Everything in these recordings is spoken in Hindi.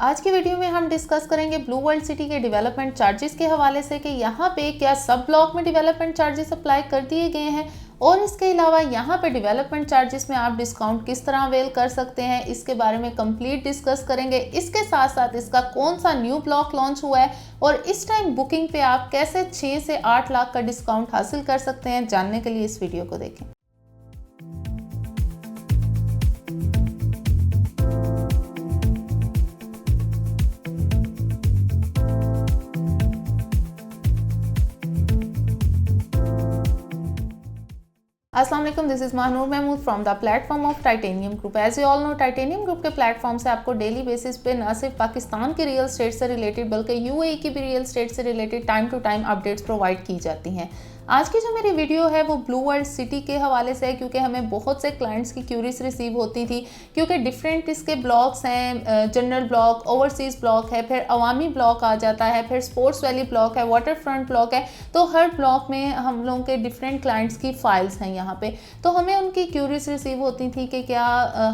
आज की वीडियो में हम डिस्कस करेंगे ब्लू वर्ल्ड सिटी के डेवलपमेंट चार्जेस के हवाले से कि यहाँ पे क्या सब ब्लॉक में डेवलपमेंट चार्जेस अप्लाई कर दिए गए हैं और इसके अलावा यहाँ पे डेवलपमेंट चार्जेस में आप डिस्काउंट किस तरह अवेल कर सकते हैं, इसके बारे में कंप्लीट डिस्कस करेंगे। इसके साथ साथ इसका कौन सा न्यू ब्लॉक लॉन्च हुआ है और इस टाइम बुकिंग पे आप कैसे 6 से 8 लाख का डिस्काउंट हासिल कर सकते हैं, जानने के लिए इस वीडियो को देखें। अस्सलाम वालेकुम, this is Mahanoor Mahmood from the platform of titanium group. As you all know, titanium group के प्लेटफॉर्म से आपको डेली बेसिस पे न सिर्फ पाकिस्तान के रियल स्टेट से रिलेटेड बल्कि यूएई की भी रियल स्टेट से related time to time updates provide की जाती हैं। आज की जो मेरी वीडियो है वो ब्लू वर्ल्ड सिटी के हवाले से है, क्योंकि हमें बहुत से क्लाइंट्स की क्यूरीज रिसीव होती थी, क्योंकि डिफरेंट इसके ब्लॉक्स हैं। जनरल ब्लॉक, ओवरसीज़ ब्लॉक है, फिर अवामी ब्लॉक आ जाता है, फिर स्पोर्ट्स वैली ब्लॉक है, वाटर फ्रंट ब्लॉक है। तो हर ब्लॉक में हम लोगों के डिफरेंट क्लाइंट्स की फाइल्स हैं यहाँ पे। तो हमें उनकी क्यूरीज रिसीव होती थी कि क्या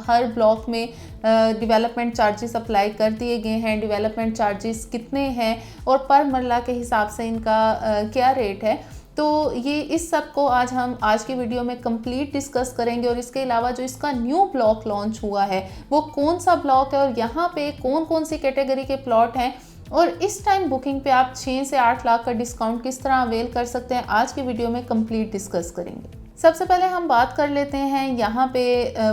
हर ब्लॉक में डेवलपमेंट चार्जेस अप्लाई कर दिए गए हैं, डेवलपमेंट चार्जेस कितने हैं और पर मरला के हिसाब से इनका क्या रेट है। तो ये इस सब को हम आज की वीडियो में कंप्लीट डिस्कस करेंगे। और इसके अलावा जो इसका न्यू ब्लॉक लॉन्च हुआ है वो कौन सा ब्लॉक है और यहाँ पे कौन कौन सी कैटेगरी के प्लॉट हैं और इस टाइम बुकिंग पे आप 6 से 8 लाख का डिस्काउंट किस तरह अवेल कर सकते हैं, आज की वीडियो में कंप्लीट डिस्कस करेंगे। सबसे पहले हम बात कर लेते हैं यहाँ पे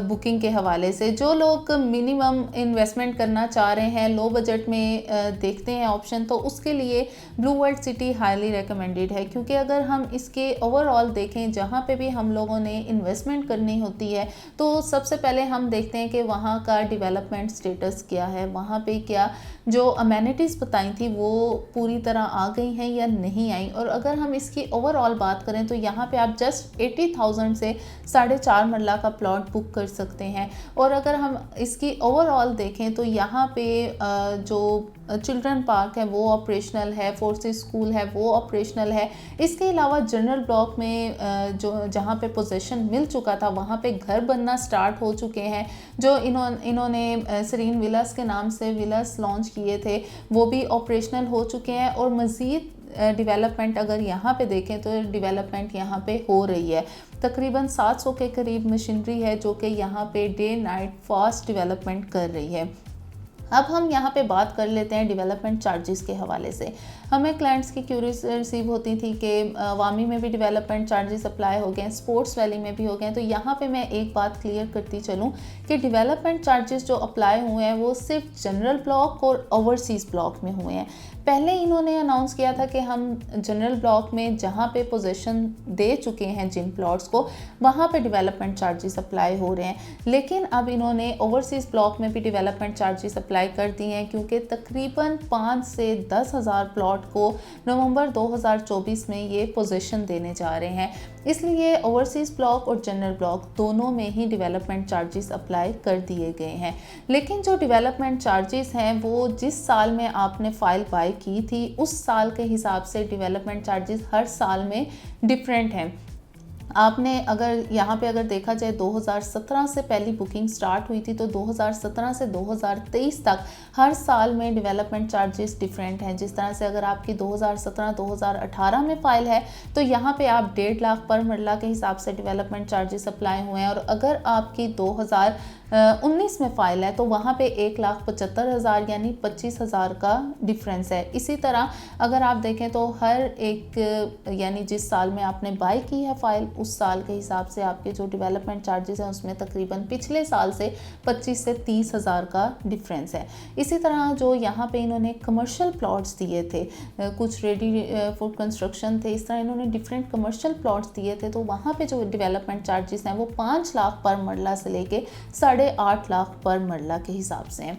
बुकिंग के हवाले से। जो लोग मिनिमम इन्वेस्टमेंट करना चाह रहे हैं, लो बजट में देखते हैं ऑप्शन, तो उसके लिए blue world city highly recommended है। क्योंकि अगर हम इसके ओवरऑल देखें, जहाँ पे भी हम लोगों ने इन्वेस्टमेंट करनी होती है, तो सबसे पहले हम देखते हैं कि वहाँ का डेवलपमेंट स्टेटस क्या है, वहाँ पे क्या जो अमेनिटीज़ बताई थी वो पूरी तरह आ गई हैं या नहीं आई। और अगर हम इसकी ओवरऑल बात करें तो यहाँ पे आप जस्ट 80,000 से 4.5 मरला का प्लॉट बुक कर सकते हैं। और अगर हम इसकी ओवरऑल देखें तो यहाँ पे जो चिल्ड्रन पार्क है वो ऑपरेशनल है, फोर्सेस स्कूल है वो ऑपरेशनल है। इसके अलावा जनरल ब्लॉक में जो जहाँ पे पोजीशन मिल चुका था वहाँ पे घर बनना स्टार्ट हो चुके हैं। जो इन्होंने सरीन विलास के नाम से विलास लॉन्च किए थे वो भी ऑपरेशनल हो चुके हैं। और मज़ीद डेवलपमेंट अगर यहाँ पे देखें तो डेवलपमेंट यहाँ पे हो रही है। तकरीबन 700 के करीब मशीनरी है जो कि यहाँ पे डे नाइट फास्ट डेवलपमेंट कर रही है। अब हम यहाँ पे बात कर लेते हैं डेवलपमेंट चार्जेस के हवाले से। हमें क्लाइंट्स की क्यूरीज रिसीव होती थी कि वामी में भी डेवलपमेंट चार्जेस अप्लाई हो गए, स्पोर्ट्स वैली में भी हो गए। तो यहाँ पे मैं एक बात क्लियर करती चलूँ कि डेवलपमेंट चार्जेस जो अप्लाई हुए हैं वो सिर्फ जनरल ब्लॉक और ओवरसीज़ ब्लॉक में हुए हैं। पहले इन्होंने अनाउंस किया था कि हम जनरल ब्लॉक में जहाँ पे पोजीशन दे चुके हैं जिन प्लॉट्स को, वहाँ पे डेवलपमेंट चार्जेस अप्लाई हो रहे हैं। लेकिन अब इन्होंने ओवरसीज़ ब्लॉक में भी डेवलपमेंट चार्जेस अप्लाई कर दिए हैं, क्योंकि तकरीबन 5 से 10 हज़ार प्लॉट को नवंबर 2024 में ये पोजीशन देने जा रहे हैं। इसलिए ओवरसीज़ ब्लॉक और जनरल ब्लॉक दोनों में ही डेवलपमेंट चार्जेस अप्लाई कर दिए गए हैं। लेकिन जो डेवलपमेंट चार्जेस हैं वो जिस साल में आपने फ़ाइल बाय की थी उस साल के हिसाब से डेवलपमेंट चार्जेस हर साल में डिफरेंट हैं। आपने अगर यहाँ पे अगर देखा जाए 2017 से पहली बुकिंग स्टार्ट हुई थी तो 2017 से 2023 तक हर साल में डेवलपमेंट चार्जेस डिफरेंट हैं। जिस तरह से अगर आपकी 2017-2018 में फ़ाइल है तो यहाँ पे आप 1.5 लाख पर मरला के हिसाब से डेवलपमेंट चार्जेस अप्लाई हुए हैं। और अगर आपकी 2019 में फ़ाइल है तो वहाँ पे 1,75,000 यानी 25,000 का डिफरेंस है। इसी तरह अगर आप देखें तो हर एक यानी जिस साल में आपने बाय की है फ़ाइल उस साल के हिसाब से आपके जो डेवलपमेंट चार्जेस हैं उसमें तकरीबन पिछले साल से 25 से 30 हज़ार का डिफरेंस है। इसी तरह जो यहाँ पे इन्होंने कमर्शियल प्लॉट्स दिए थे, कुछ रेडी फॉर कंस्ट्रक्शन थे, इस तरह इन्होंने डिफरेंट कमर्शियल प्लॉट्स दिए थे। तो वहाँ पे जो डेवलपमेंट चार्जेस हैं वो 5 लाख पर मरला से लेके 8.5 लाख पर मरला के हिसाब से हैं।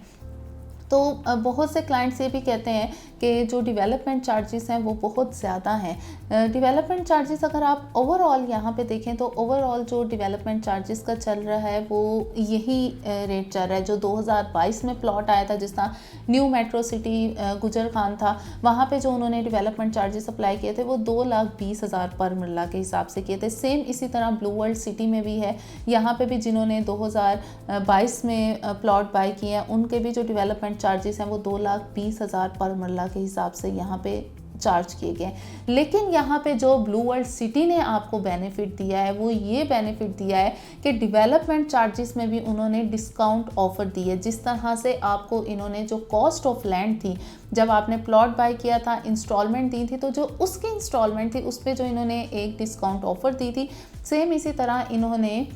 तो बहुत से क्लाइंट्स ये भी कहते हैं कि जो डेवलपमेंट चार्जेस हैं वो बहुत ज़्यादा हैं। डेवलपमेंट चार्जेस अगर आप ओवरऑल यहाँ पे देखें तो ओवरऑल जो डेवलपमेंट चार्जेस का चल रहा है वो यही रेट चल रहा है। जो 2022 में प्लॉट आया था, जिस तरह न्यू मेट्रो सिटी गुजर खान था, वहाँ पे जो उन्होंने डेवलपमेंट चार्जेस अप्लाई किए थे वो 2,20,000 पर मरला के हिसाब से किए थे। सेम इसी तरह ब्लू वर्ल्ड सिटी में भी है। यहाँ पे भी जिन्होंने 2022 में प्लॉट बाय किए हैं उनके भी जो डेवलपमेंट चार्जेस हैं वो 2,20,000 पर मरला के हिसाब से यहाँ पे चार्ज किए गए। लेकिन यहाँ पे जो ब्लू वर्ल्ड सिटी ने आपको बेनिफिट दिया है वो ये बेनिफिट दिया है कि डेवलपमेंट चार्जेस में भी उन्होंने डिस्काउंट ऑफर दी है। जिस तरह से आपको इन्होंने जो कॉस्ट ऑफ लैंड थी, जब आपने प्लॉट बाय किया था, इंस्टॉलमेंट दी थी, तो जो उसकी इंस्टॉलमेंट थी उस पर जो इन्होंने एक डिस्काउंट ऑफर दी थी, सेम इसी तरह इन्होंने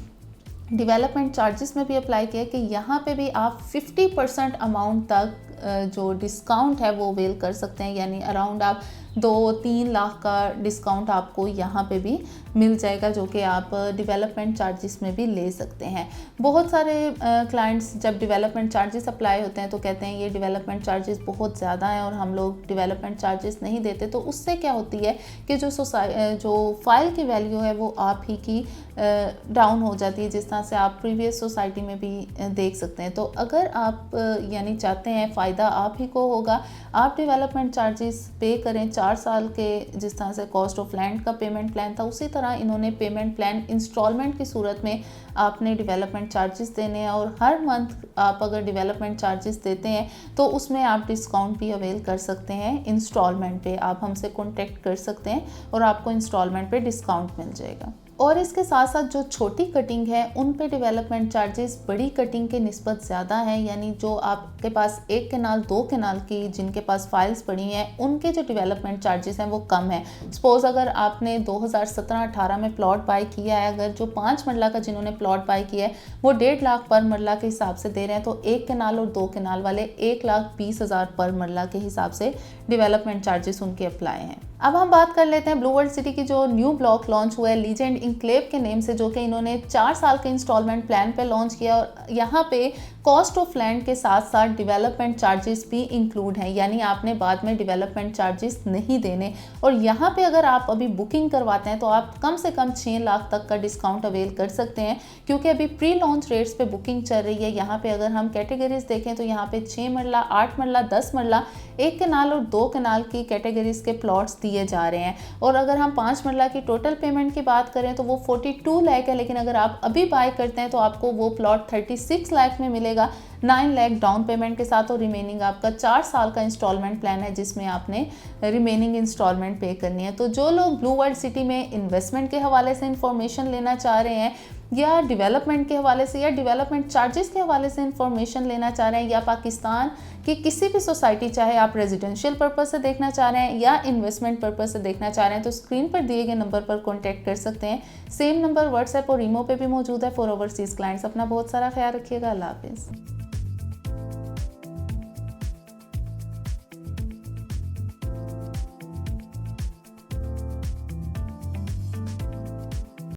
डेवलपमेंट चार्जेस में भी अप्लाई किया कि यहाँ पे भी आप 50% अमाउंट तक जो डिस्काउंट है वो अवेल कर सकते हैं। यानी अराउंड आप 2-3 लाख का डिस्काउंट आपको यहाँ पे भी मिल जाएगा, जो कि आप डेवलपमेंट चार्जेस में भी ले सकते हैं। बहुत सारे क्लाइंट्स जब डेवलपमेंट चार्जेस अप्लाई होते हैं तो कहते हैं ये डेवलपमेंट चार्जेस बहुत ज़्यादा हैं और हम लोग डेवलपमेंट चार्जेस नहीं देते। तो उससे क्या होती है कि जो फाइल की वैल्यू है वो आप ही की डाउन हो जाती है, जिस तरह से आप प्रीवियस सोसाइटी में भी देख सकते हैं। तो अगर आप यानी चाहते हैं फ़ायदा आप ही को होगा, आप डेवलपमेंट चार्जेस पे करें 4 साल के, जिस तरह से कॉस्ट ऑफ लैंड का पेमेंट प्लान था, उसी तरह इन्होंने पेमेंट प्लान इंस्टॉलमेंट की सूरत में आपने डेवलपमेंट चार्जेस देने हैं। और हर मंथ आप अगर डेवलपमेंट चार्जेस देते हैं तो उसमें आप डिस्काउंट भी अवेल कर सकते हैं। इंस्टॉलमेंट पे आप हमसे कॉन्टेक्ट कर सकते हैं और आपको इंस्टॉलमेंट पे डिस्काउंट मिल जाएगा। और इसके साथ साथ जो छोटी कटिंग है उन पे डेवलपमेंट चार्जेस बड़ी कटिंग के निस्बत ज़्यादा है। यानी जो आपके पास 1 कनाल 2 कनाल की जिनके पास फाइल्स पड़ी हैं उनके जो डेवलपमेंट चार्जेस हैं वो कम है। सपोज़ अगर आपने 2017-18 में प्लॉट बाय किया है, अगर जो 5 मरला का जिन्होंने प्लॉट बाय किया है वो 1.5 लाख पर मरला के हिसाब से दे रहे हैं, तो 1 कनाल और 2 कनाल वाले 1,20,000 पर मरला के हिसाब से डेवलपमेंट चार्जेस उनके अप्लाई हैं। अब हम बात कर लेते हैं ब्लू वर्ल्ड सिटी की जो न्यू ब्लॉक लॉन्च हुआ है लीजेंड इनक्लेव के नेम से, जो कि इन्होंने 4 साल के इंस्टॉलमेंट प्लान पे लॉन्च किया। और यहाँ पे कॉस्ट ऑफ लैंड के साथ साथ डेवलपमेंट चार्जेस भी इंक्लूड हैं, यानी आपने बाद में डेवलपमेंट चार्जेस नहीं देने। और यहाँ पे अगर आप अभी बुकिंग करवाते हैं तो आप कम से कम 6 लाख तक का डिस्काउंट अवेल कर सकते हैं, क्योंकि अभी प्री लॉन्च रेट्स पे बुकिंग चल रही है। यहाँ पे अगर हम कैटेगरीज देखें तो यहाँ पे 6 मरला, 8 मरला, 10 मरला, 1 कनाल और 2 कनाल की कैटेगरीज के प्लॉट्स दिए जा रहे हैं। और अगर हम 5 मरला की टोटल पेमेंट की बात करें तो वो 42 लाख है, लेकिन अगर आप अभी बाय करते हैं तो आपको वो प्लॉट 36 लाख में मिलेगा, 9 लाख डाउन पेमेंट के साथ। और रिमेनिंग आपका 4 साल का इंस्टॉलमेंट प्लान है जिसमें आपने रिमेनिंग इंस्टॉलमेंट पे करनी है। तो जो लोग ब्लू वर्ल्ड सिटी में इन्वेस्टमेंट के हवाले से इंफॉर्मेशन लेना चाह रहे हैं, या डेवलपमेंट के हवाले से, या डेवलपमेंट चार्जेस के हवाले से इंफॉर्मेशन लेना चाह रहे हैं, या पाकिस्तान की किसी भी सोसाइटी, चाहे आप रेजिडेंशियल पर्पस से देखना चाह रहे हैं या इन्वेस्टमेंट पर्पस से देखना चाह रहे हैं, तो स्क्रीन पर दिए गए नंबर पर कॉन्टैक्ट कर सकते हैं। सेम नंबर व्हाट्सएप और ईमो पे भी मौजूद है फॉर ओवरसीज क्लाइंट्स। अपना बहुत सारा ख्याल रखिएगा। अल्लाह हाफिज़।